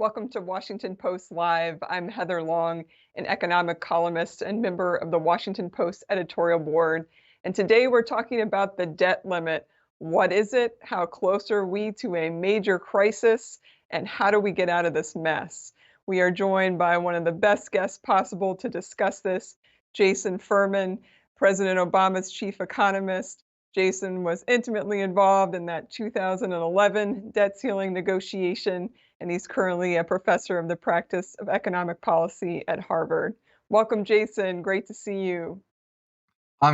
Welcome to Washington Post Live. I'm Heather Long, an economic columnist and member of the Washington Post editorial board. And today we're talking about the debt limit. What is it? How close are we to a major crisis? And how do we get out of this mess? We are joined by one of the best guests possible to discuss this, Jason Furman, President Obama's chief economist. Jason was intimately involved in that 2011 debt ceiling negotiation, and he's currently a professor of the practice of economic policy at Harvard. Welcome, Jason. Great to see you.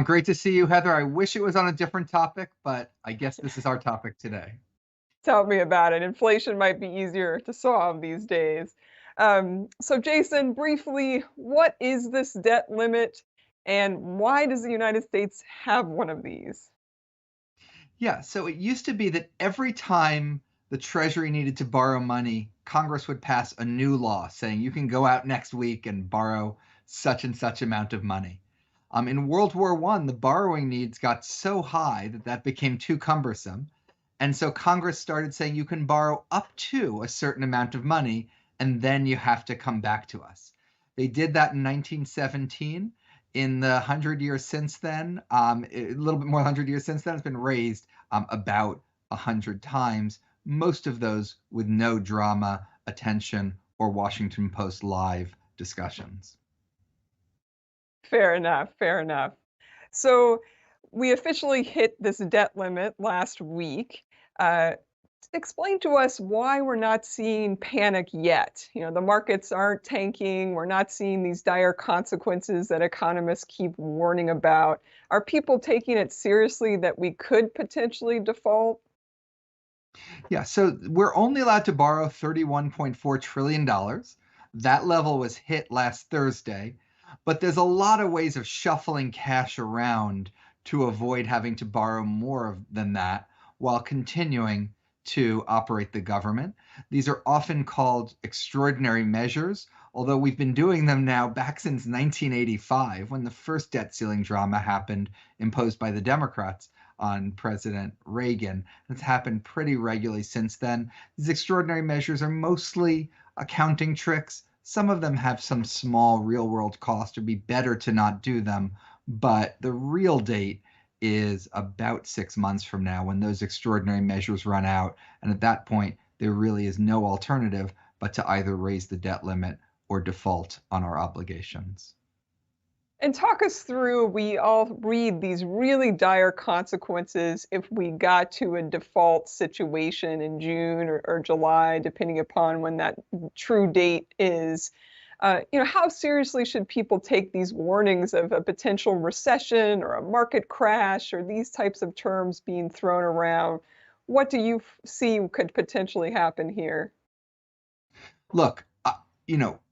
Great to see you, Heather. I wish it was on a different topic, but I guess this is our topic today. Tell me about it. Inflation might be easier to solve these days. So, Jason, briefly, what is this debt limit, and why does the United States have one of these? Yeah, so it used to be that every time the Treasury needed to borrow money, Congress would pass a new law saying you can go out next week and borrow such and such amount of money. In World War I, the borrowing needs got so high that became too cumbersome. And so Congress started saying you can borrow up to a certain amount of money, and then you have to come back to us. They did that in 1917. In the 100 years since then, a little bit more than 100 years since then, it's been raised about 100 times, most of those with no drama, attention, or Washington Post live discussions. Fair enough, fair enough. So we officially hit this debt limit last week. Explain to us why we're not seeing panic yet. You know, the markets aren't tanking. We're not seeing these dire consequences that economists keep warning about. Are people taking it seriously that we could potentially default? Yeah, so we're only allowed to borrow $31.4 trillion. That level was hit last Thursday, but there's a lot of ways of shuffling cash around to avoid having to borrow more than that while continuing to operate the government. These are often called extraordinary measures, although we've been doing them now back since 1985 when the first debt ceiling drama happened, imposed by the Democrats on President Reagan. It's happened pretty regularly since then. These extraordinary measures are mostly accounting tricks. Some of them have some small real world cost. It'd be better to not do them, but the real date is about 6 months from now when those extraordinary measures run out. And at that point, there really is no alternative but to either raise the debt limit or default on our obligations. And talk us through, we all read these really dire consequences if we got to a default situation in June or July, depending upon when that true date is. How seriously should people take these warnings of a potential recession or a market crash or these types of terms being thrown around? What do you see could potentially happen here? Look,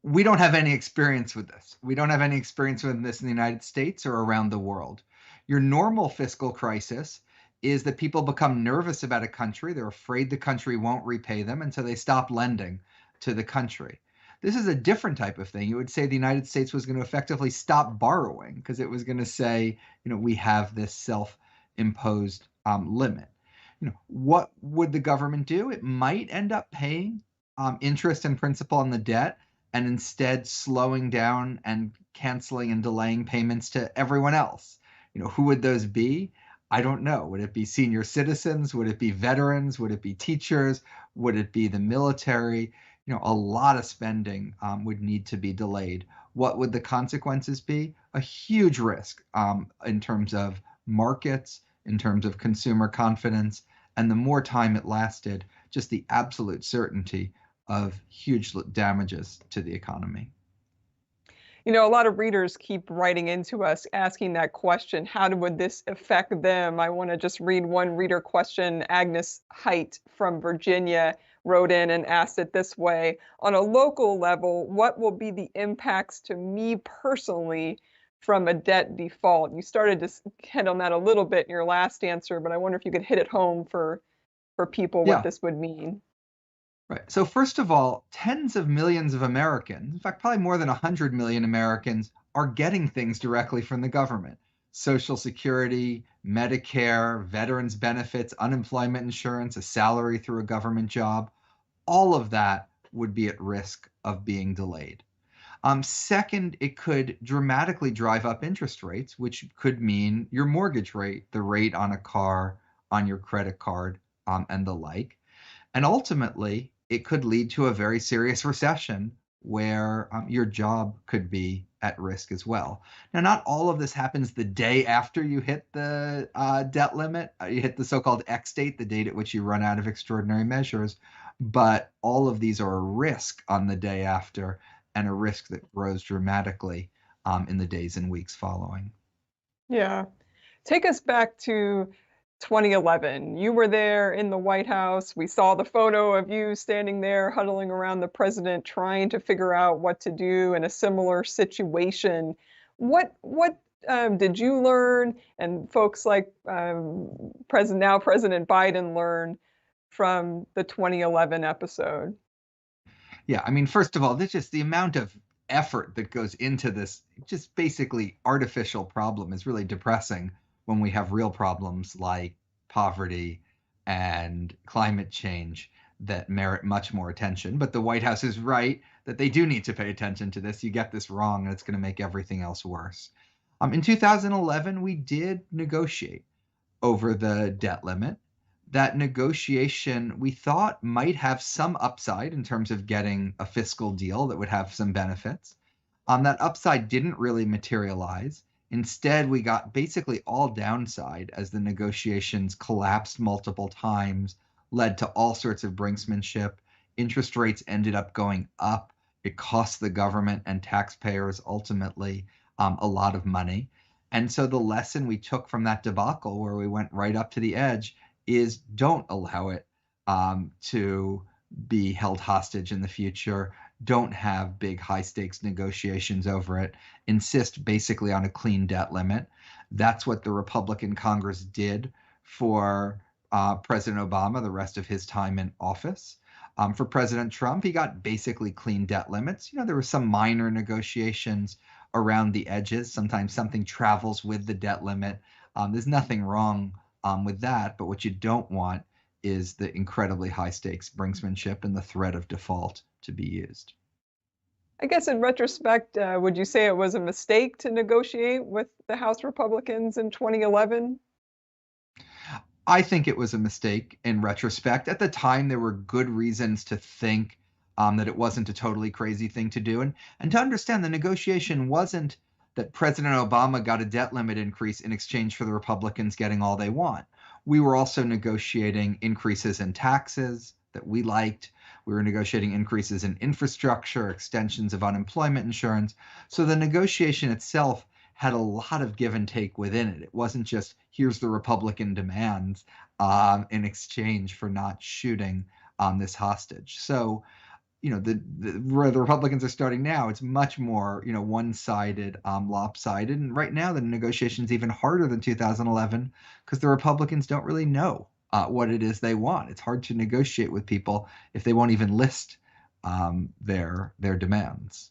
we don't have any experience with this. We don't have any experience with this in the United States or around the world. Your normal fiscal crisis is that people become nervous about a country. They're afraid the country won't repay them, and so they stop lending to the country. This is a different type of thing. You would say the United States was going to effectively stop borrowing because it was going to say, we have this self-imposed limit. What would the government do? It might end up paying interest and principal on the debt and instead slowing down and canceling and delaying payments to everyone else. Who would those be? I don't know. Would it be senior citizens? Would it be veterans? Would it be teachers? Would it be the military? A lot of spending would need to be delayed. What would the consequences be? A huge risk in terms of markets, in terms of consumer confidence, and the more time it lasted, just the absolute certainty of huge damages to the economy. A lot of readers keep writing into us asking that question, would this affect them? I want to just read one reader question. Agnes Height from Virginia wrote in and asked it this way: on a local level, what will be the impacts to me personally from a debt default? You started to hit on that a little bit in your last answer, but I wonder if you could hit it home for people what Yeah. this would mean. Right. So first of all, tens of millions of Americans, in fact, probably more than 100 million Americans, are getting things directly from the government. Social Security, Medicare, veterans benefits, unemployment insurance, a salary through a government job, all of that would be at risk of being delayed. Second, it could dramatically drive up interest rates, which could mean your mortgage rate, the rate on a car, on your credit card, and the like. And ultimately, it could lead to a very serious recession where your job could be at risk as well. Now, not all of this happens the day after you hit the debt limit. You hit the so-called X date, the date at which you run out of extraordinary measures. But all of these are a risk on the day after, and a risk that grows dramatically in the days and weeks following. Yeah. Take us back to 2011. You were there in the White House. We saw the photo of you standing there huddling around the president trying to figure out what to do in a similar situation. What did you learn, and folks like President Biden learn from the 2011 episode? Yeah, I mean, first of all, there's just the amount of effort that goes into this just basically artificial problem is really depressing when we have real problems like poverty and climate change that merit much more attention. But the White House is right that they do need to pay attention to this. You get this wrong, and it's going to make everything else worse. In 2011, we did negotiate over the debt limit. That negotiation we thought might have some upside in terms of getting a fiscal deal that would have some benefits. That upside didn't really materialize. Instead, we got basically all downside as the negotiations collapsed multiple times, led to all sorts of brinksmanship. Interest rates ended up going up. It cost the government and taxpayers ultimately a lot of money. And so the lesson we took from that debacle, where we went right up to the edge, is don't allow it to be held hostage in the future. Don't have big high stakes negotiations over it. Insist basically on a clean debt limit. That's what the Republican Congress did for President Obama the rest of his time in office. For President Trump, he got basically clean debt limits. There were some minor negotiations around the edges. Sometimes something travels with the debt limit. There's nothing wrong with that, but what you don't want is the incredibly high stakes brinksmanship and the threat of default to be used. I guess in retrospect, would you say it was a mistake to negotiate with the House Republicans in 2011? I think it was a mistake in retrospect. At the time, there were good reasons to think that it wasn't a totally crazy thing to do. And to understand, the negotiation wasn't that President Obama got a debt limit increase in exchange for the Republicans getting all they want. We were also negotiating increases in taxes that we liked. We were negotiating increases in infrastructure, extensions of unemployment insurance. So the negotiation itself had a lot of give and take within it. It wasn't just here's the Republican demands in exchange for not shooting this hostage. So where the Republicans are starting now, it's much more one-sided, lopsided. And right now, the negotiation's even harder than 2011 because the Republicans don't really know what it is they want. It's hard to negotiate with people if they won't even list their demands.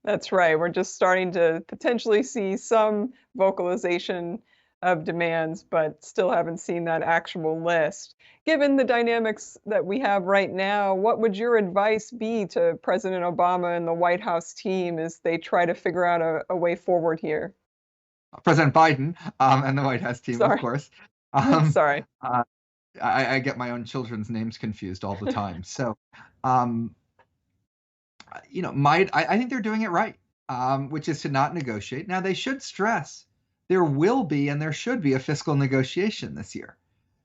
That's right. We're just starting to potentially see some vocalization of demands, but still haven't seen that actual list. Given the dynamics that we have right now, what would your advice be to President Obama and the White House team as they try to figure out a way forward here? President Biden and the White House team, of Sorry. course. Um, Sorry. uh, I get my own children's names confused all the time. So, um, I think they're doing it right, which is to not negotiate. Now, they should stress there will be and there should be a fiscal negotiation this year.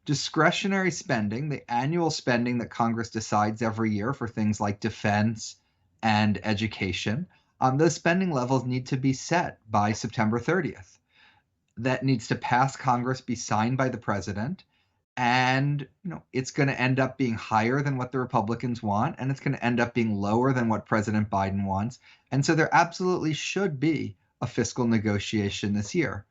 Discretionary spending, the annual spending that Congress decides every year for things like defense and education, those spending levels need to be set by September 30th. That needs to pass Congress, be signed by the president, and it's going to end up being higher than what the Republicans want, and it's going to end up being lower than what President Biden wants. And so there absolutely should be a fiscal negotiation this year.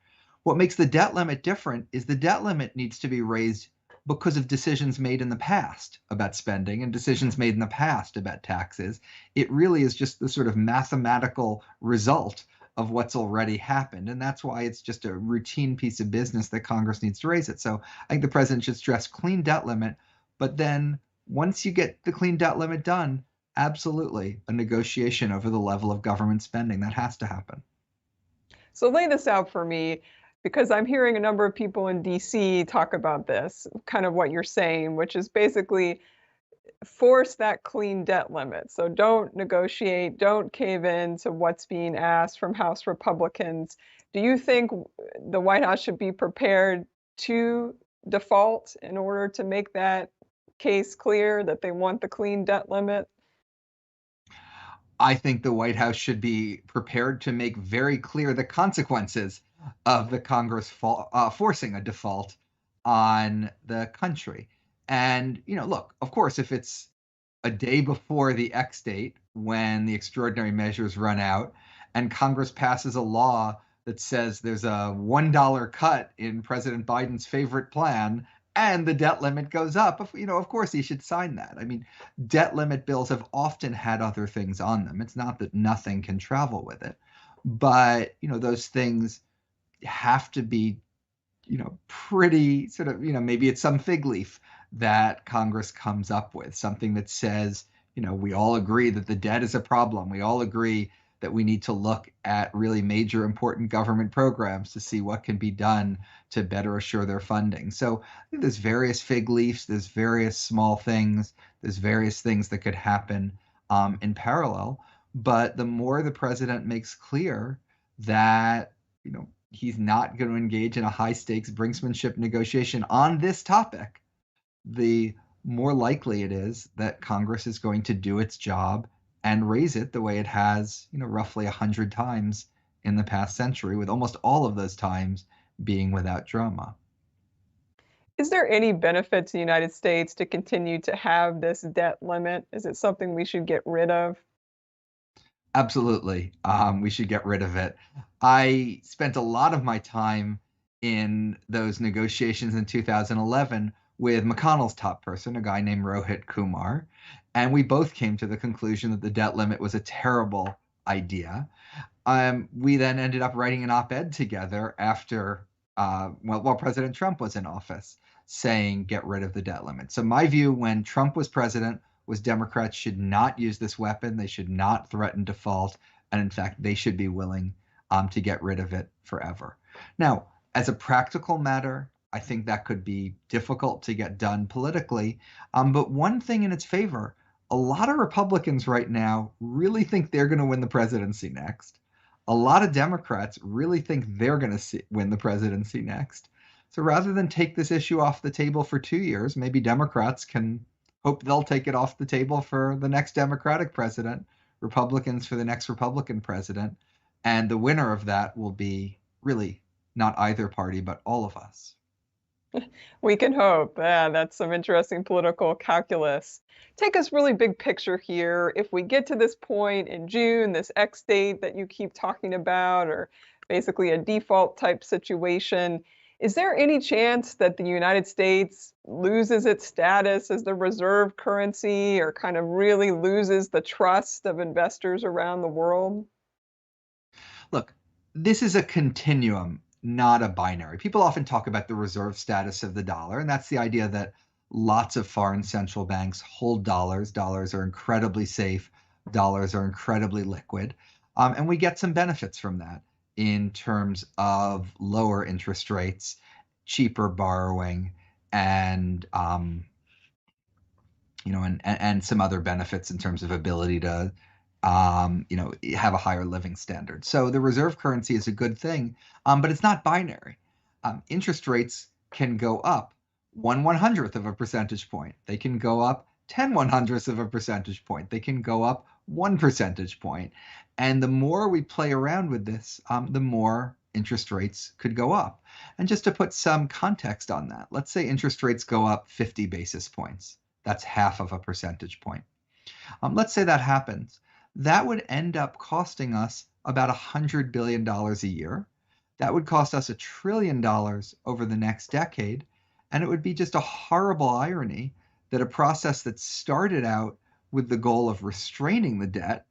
What makes the debt limit different is the debt limit needs to be raised because of decisions made in the past about spending and decisions made in the past about taxes. It really is just the sort of mathematical result of what's already happened. And that's why it's just a routine piece of business that Congress needs to raise it. So I think the president should stress clean debt limit. But then once you get the clean debt limit done, absolutely a negotiation over the level of government spending. That has to happen. So lay this out for me, because I'm hearing a number of people in DC talk about this, kind of what you're saying, which is basically force that clean debt limit. So don't negotiate, don't cave in to what's being asked from House Republicans. Do you think the White House should be prepared to default in order to make that case clear that they want the clean debt limit? I think the White House should be prepared to make very clear the consequences of the Congress forcing a default on the country. And, look, of course, if it's a day before the X date when the extraordinary measures run out and Congress passes a law that says there's a $1 cut in President Biden's favorite plan and the debt limit goes up, of course he should sign that. I mean, debt limit bills have often had other things on them. It's not that nothing can travel with it, but those things have to be pretty sort of, maybe it's some fig leaf that Congress comes up with, something that says, we all agree that the debt is a problem. We all agree that we need to look at really major important government programs to see what can be done to better assure their funding. So I think there's various fig leaves, there's various small things, there's various things that could happen in parallel. But the more the president makes clear that, he's not going to engage in a high stakes brinksmanship negotiation on this topic, the more likely it is that Congress is going to do its job and raise it the way it has, roughly 100 times in the past century, with almost all of those times being without drama. Is there any benefit to the United States to continue to have this debt limit? Is it something we should get rid of? Absolutely. We should get rid of it. I spent a lot of my time in those negotiations in 2011 with McConnell's top person, a guy named Rohit Kumar. And we both came to the conclusion that the debt limit was a terrible idea. We then ended up writing an op-ed together after, while President Trump was in office, saying get rid of the debt limit. So my view when Trump was president was Democrats should not use this weapon. They should not threaten default. And in fact, they should be willing to get rid of it forever. Now, as a practical matter, I think that could be difficult to get done politically. But one thing in its favor, a lot of Republicans right now really think they're going to win the presidency next. A lot of Democrats really think they're going to win the presidency next. So rather than take this issue off the table for 2 years, maybe Democrats can hope they'll take it off the table for the next Democratic president, Republicans for the next Republican president. And the winner of that will be really not either party, but all of us. We can hope. Yeah, that's some interesting political calculus. Take us really big picture here. If we get to this point in June, this X date that you keep talking about, or basically a default type situation, is there any chance that the United States loses its status as the reserve currency or kind of really loses the trust of investors around the world? Look, this is a continuum, not a binary. People often talk about the reserve status of the dollar, and that's the idea that lots of foreign central banks hold dollars. Dollars are incredibly safe. Dollars are incredibly liquid. And we get some benefits from that in terms of lower interest rates cheaper borrowing, and and some other benefits in terms of ability to have a higher living standard. So the reserve currency is a good thing, but it's not binary. Interest rates can go up 1/100th of a percentage point. They can go up 10/100ths of a percentage point. They can go up 1 percentage point. And the more we play around with this, the more interest rates could go up. And just to put some context on that, let's say interest rates go up 50 basis points. That's half of a percentage point. Let's say that happens. That would end up costing us about $100 billion a year. That would cost us $1 trillion over the next decade. And it would be just a horrible irony that a process that started out with the goal of restraining the debt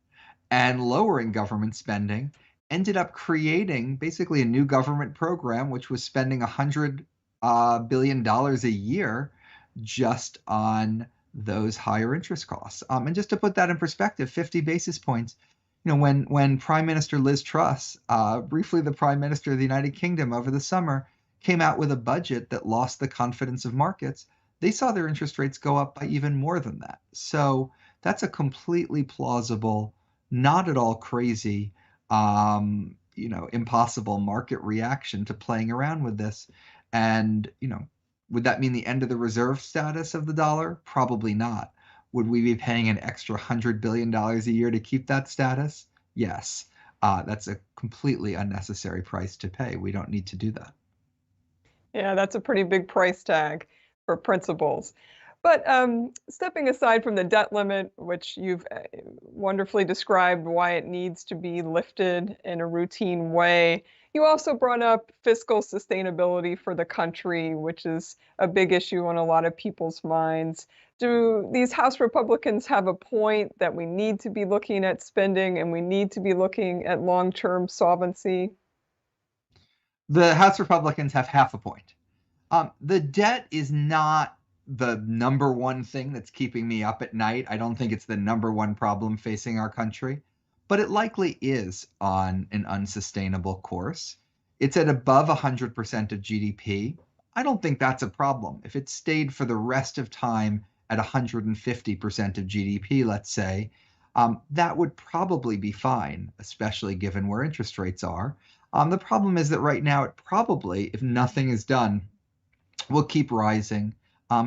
and lowering government spending ended up creating basically a new government program, which was spending $100 billion a year just on those higher interest costs. And just to put that in perspective, 50 basis points, when Prime Minister Liz Truss, briefly the Prime Minister of the United Kingdom over the summer, came out with a budget that lost the confidence of markets, they saw their interest rates go up by even more than that. So that's a completely plausible, not at all crazy, impossible market reaction to playing around with this. And, would that mean the end of the reserve status of the dollar? Probably not. Would we be paying an extra $100 billion a year to keep that status? Yes. That's a completely unnecessary price to pay. We don't need to do that. Yeah, that's a pretty big price tag for principles. But stepping aside from the debt limit, which you've wonderfully described why it needs to be lifted in a routine way, you also brought up fiscal sustainability for the country, which is a big issue on a lot of people's minds. Do these House Republicans have a point that we need to be looking at spending and we need to be looking at long-term solvency? The House Republicans have half a point. The debt is not the number one thing that's keeping me up at night. I don't think it's the number one problem facing our country, but it likely is on an unsustainable course. It's at above 100% of GDP. I don't think that's a problem. If it stayed for the rest of time at 150% of GDP, let's say, that would probably be fine, especially given where interest rates are. The problem is that right now it probably, if nothing is done, will keep rising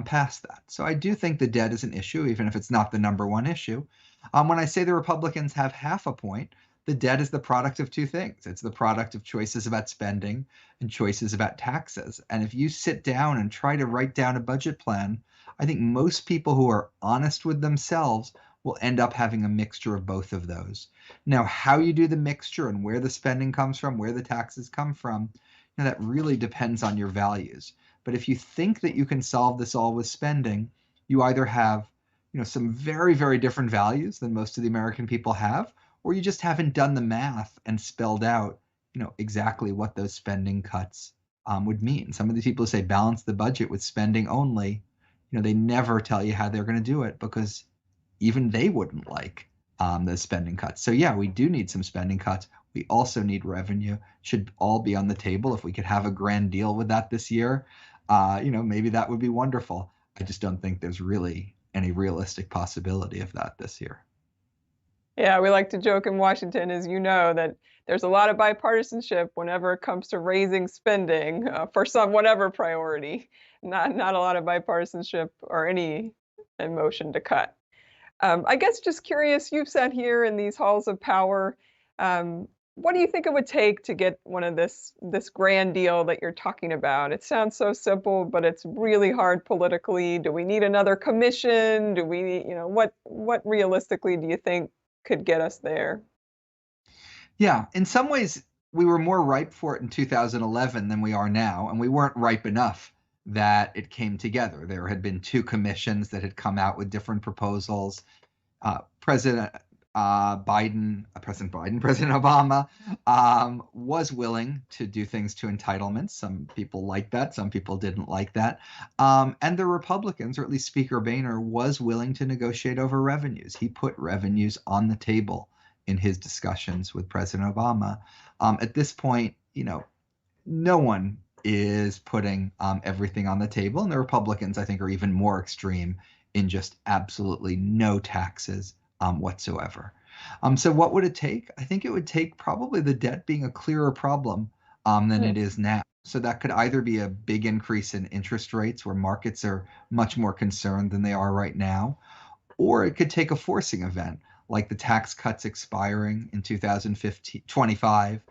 past that. So I do think the debt is an issue, even if it's not the number one issue. When I say the Republicans have half a point, the debt is the product of two things. It's the product of choices about spending and choices about taxes. And if you sit down and try to write down a budget plan, I think most people who are honest with themselves will end up having a mixture of both of those. Now, how you do the mixture and where the spending comes from, where the taxes come from, that really depends on your values. But if you think that you can solve this all with spending, you either have, some very, very different values than most of the American people have, or you just haven't done the math and spelled out, exactly what those spending cuts would mean. Some of these people say balance the budget with spending only. They never tell you how they're going to do it because even they wouldn't like those spending cuts. So yeah, we do need some spending cuts. We also need revenue. Should all be on the table. If we could have a grand deal with that this year, maybe that would be wonderful. I just don't think there's really any realistic possibility of that this year. Yeah, we like to joke in Washington, as you know, that there's a lot of bipartisanship whenever it comes to raising spending for some whatever priority. Not a lot of bipartisanship or any motion to cut. I guess just curious, you've sat here in these halls of power. What do you think it would take to get one of this grand deal that you're talking about? It sounds so simple, but it's really hard politically. Do we need another commission? Do we, what realistically do you think could get us there? Yeah, in some ways, we were more ripe for it in 2011 than we are now, and we weren't ripe enough that it came together. There had been two commissions that had come out with different proposals. President President Obama was willing to do things to entitlements. Some people liked that. Some people didn't like that. And the Republicans, or at least Speaker Boehner, was willing to negotiate over revenues. He put revenues on the table in his discussions with President Obama. At this point, no one is putting everything on the table, and the Republicans, I think, are even more extreme in just absolutely no taxes whatsoever. So what would it take? I think it would take probably the debt being a clearer problem than Hmm. it is now. So that could either be a big increase in interest rates where markets are much more concerned than they are right now, or it could take a forcing event like the tax cuts expiring in 2025,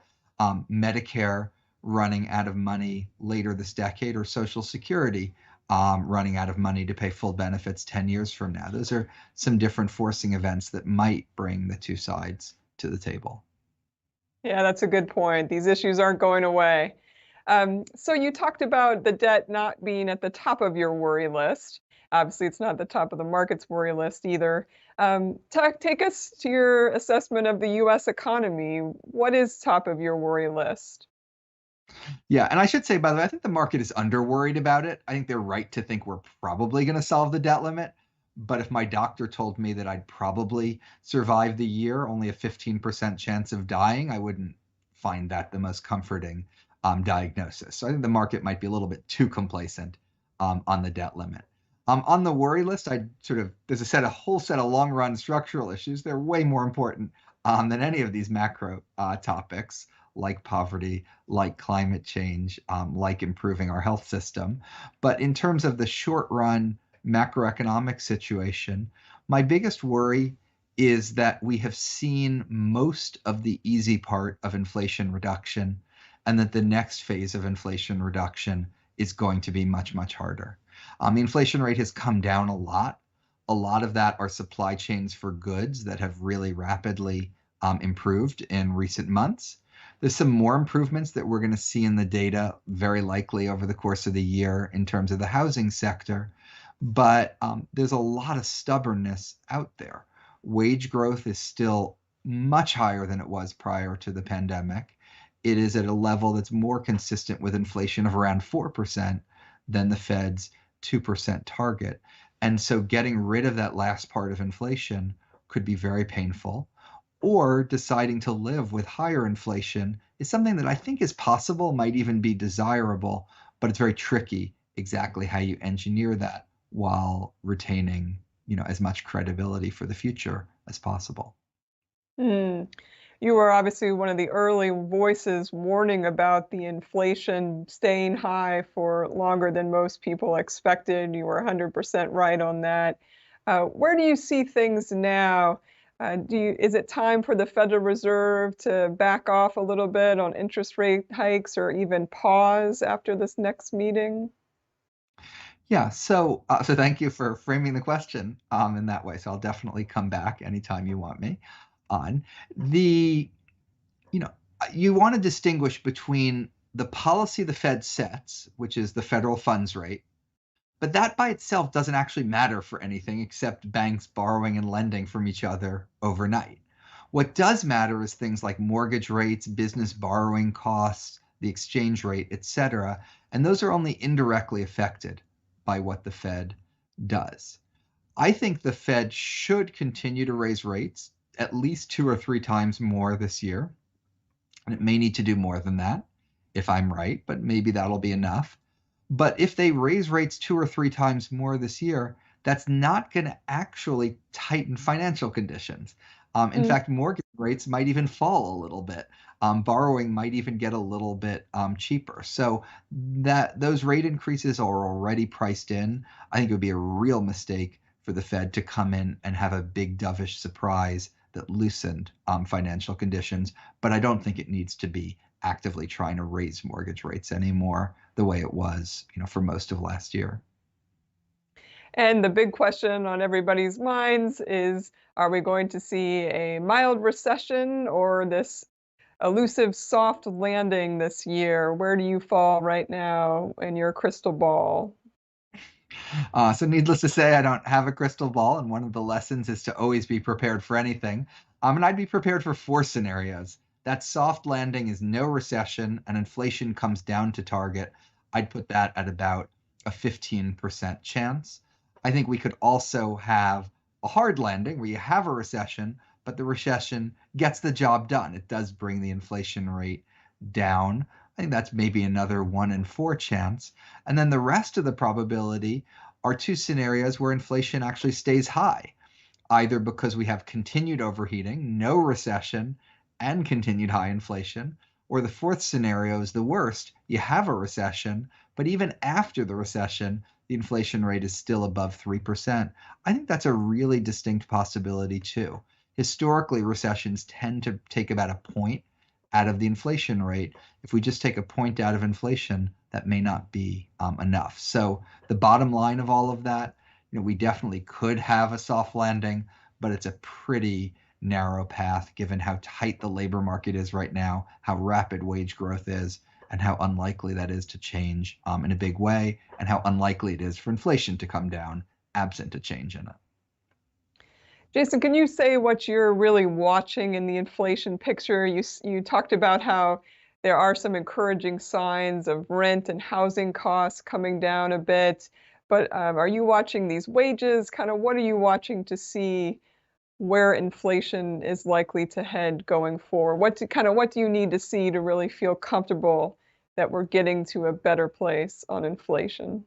Medicare running out of money later this decade, or Social Security running out of money to pay full benefits 10 years from now. Those are some different forcing events that might bring the two sides to the table. Yeah, that's a good point. These issues aren't going away. So you talked about the debt not being at the top of your worry list. Obviously, it's not the top of the market's worry list either. Take us to your assessment of the U.S. economy. What is top of your worry list? Yeah, and I should say, by the way, I think the market is under worried about it. I think they're right to think we're probably going to solve the debt limit. But if my doctor told me that I'd probably survive the year, only a 15% chance of dying, I wouldn't find that the most comforting diagnosis. So I think the market might be a little bit too complacent on the debt limit. On the worry list, there's a whole set of long run structural issues. They're way more important than any of these macro topics like poverty, like climate change, like improving our health system. But in terms of the short run macroeconomic situation, my biggest worry is that we have seen most of the easy part of inflation reduction, and that the next phase of inflation reduction is going to be much, much harder. The inflation rate has come down a lot. A lot of that are supply chains for goods that have really rapidly improved in recent months. There's some more improvements that we're going to see in the data very likely over the course of the year in terms of the housing sector. But there's a lot of stubbornness out there. Wage growth is still much higher than it was prior to the pandemic. It is at a level that's more consistent with inflation of around 4% than the Fed's 2% target. And so getting rid of that last part of inflation could be very painful, or deciding to live with higher inflation is something that I think is possible, might even be desirable, but it's very tricky exactly how you engineer that while retaining, as much credibility for the future as possible. Hmm. You were obviously one of the early voices warning about the inflation staying high for longer than most people expected. You were 100% right on that. Where do you see things now? Is it time for the Federal Reserve to back off a little bit on interest rate hikes or even pause after this next meeting? Yeah, so thank you for framing the question in that way. So I'll definitely come back anytime you want me on the you know, you want to distinguish between the policy the Fed sets, which is the federal funds rate, but that by itself doesn't actually matter for anything except banks borrowing and lending from each other overnight. What does matter is things like mortgage rates, business borrowing costs, the exchange rate, etc. And those are only indirectly affected by what the Fed does. I think the Fed should continue to raise rates at least 2 or 3 times more this year. And it may need to do more than that if I'm right, but maybe that'll be enough. But if they raise rates 2 or 3 times more this year, that's not going to actually tighten financial conditions. In Mm. fact, mortgage rates might even fall a little bit. Borrowing might even get a little bit cheaper. So that those rate increases are already priced in. I think it would be a real mistake for the Fed to come in and have a big dovish surprise that loosened financial conditions. But I don't think it needs to be actively trying to raise mortgage rates anymore the way it was, for most of last year. And the big question on everybody's minds is, are we going to see a mild recession or this elusive soft landing this year? Where do you fall right now in your crystal ball? So needless to say, I don't have a crystal ball, and one of the lessons is to always be prepared for anything. And I'd be prepared for 4 scenarios. That soft landing is no recession, and inflation comes down to target. I'd put that at about a 15% chance. I think we could also have a hard landing where you have a recession, but the recession gets the job done. It does bring the inflation rate down. I think that's maybe another 1 in 4 chance. And then the rest of the probability are two scenarios where inflation actually stays high, either because we have continued overheating, no recession, and continued high inflation, or the fourth scenario is the worst. You have a recession, but even after the recession, the inflation rate is still above 3%. I think that's a really distinct possibility too. Historically, recessions tend to take about a point out of the inflation rate. If we just take a point out of inflation, that may not be enough. So the bottom line of all of that, we definitely could have a soft landing, but it's a pretty narrow path given how tight the labor market is right now, how rapid wage growth is, and how unlikely that is to change in a big way, and how unlikely it is for inflation to come down absent a change in it. Jason, can you say what you're really watching in the inflation picture? You talked about how there are some encouraging signs of rent and housing costs coming down a bit, but are you watching these wages? Kind of what are you watching to see where inflation is likely to head going forward? What do you need to see to really feel comfortable that we're getting to a better place on inflation?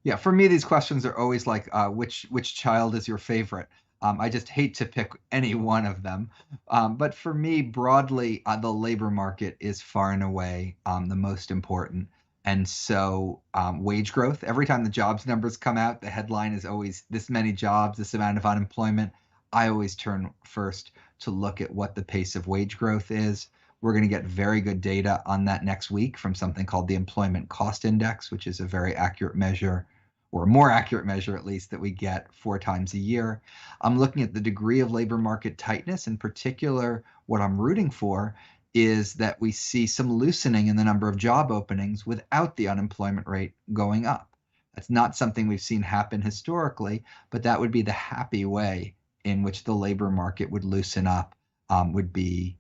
Yeah, for me, these questions are always like, which child is your favorite? I just hate to pick any one of them. But for me, broadly, the labor market is far and away the most important. And so wage growth, every time the jobs numbers come out, the headline is always this many jobs, this amount of unemployment. I always turn first to look at what the pace of wage growth is. We're going to get very good data on that next week from something called the Employment Cost Index, which is a very accurate measure, or a more accurate measure at least, that we get 4 times a year. I'm looking at the degree of labor market tightness. In particular, what I'm rooting for is that we see some loosening in the number of job openings without the unemployment rate going up. That's not something we've seen happen historically, but that would be the happy way in which the labor market would loosen up, would be,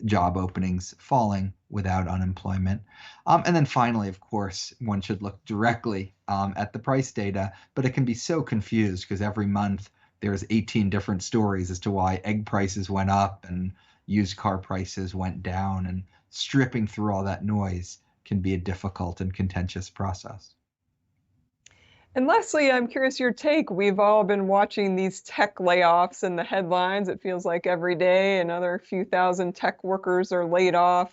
job openings falling without unemployment. And then finally, of course, one should look directly at the price data, but it can be so confused because every month there's 18 different stories as to why egg prices went up and used car prices went down, and stripping through all that noise can be a difficult and contentious process. And lastly, I'm curious your take. We've all been watching these tech layoffs in the headlines. It feels like every day another few thousand tech workers are laid off.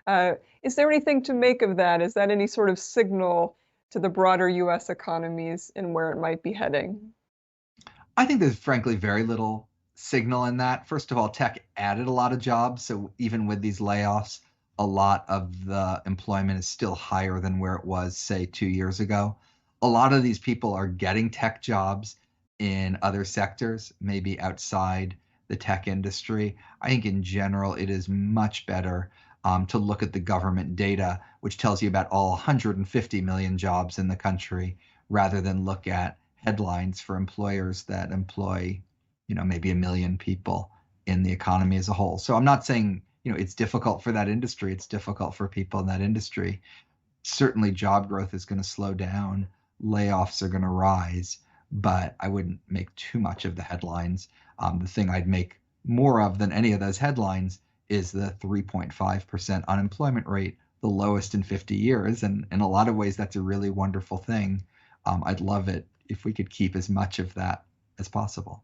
Uh, is there anything to make of that? Is that any sort of signal to the broader US economies and where it might be heading? I think there's frankly very little signal in that. First of all, tech added a lot of jobs. So even with these layoffs, a lot of the employment is still higher than where it was, say, 2 years ago. A lot of these people are getting tech jobs in other sectors, maybe outside the tech industry. I think in general, it is much better to look at the government data, which tells you about all 150 million jobs in the country, rather than look at headlines for employers that employ, maybe 1 million people in the economy as a whole. So I'm not saying, it's difficult for that industry. It's difficult for people in that industry. Certainly job growth is going to slow down. Layoffs are going to rise, but I wouldn't make too much of the headlines. The thing I'd make more of than any of those headlines is the 3.5% unemployment rate, the lowest in 50 years. And in a lot of ways, that's a really wonderful thing. I'd love it if we could keep as much of that as possible.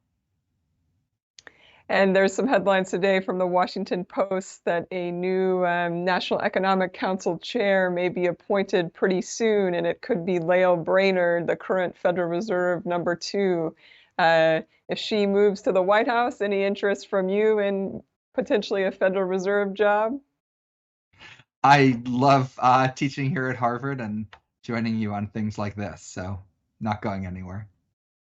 And there's some headlines today from the Washington Post that a new National Economic Council chair may be appointed pretty soon, and it could be Lael Brainerd, the current Federal Reserve #2. If she moves to the White House, any interest from you in potentially a Federal Reserve job? I love teaching here at Harvard and joining you on things like this, so not going anywhere.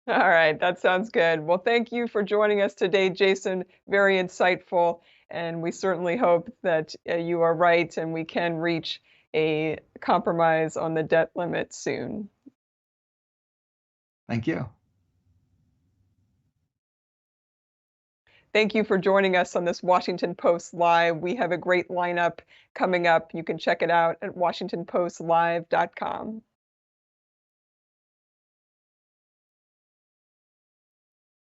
All right, that sounds good. Well, thank you for joining us today, Jason. Very insightful, and we certainly hope that you are right and we can reach a compromise on the debt limit soon. Thank you. Thank you for joining us on this Washington Post Live. We have a great lineup coming up. You can check it out at WashingtonPostLive.com.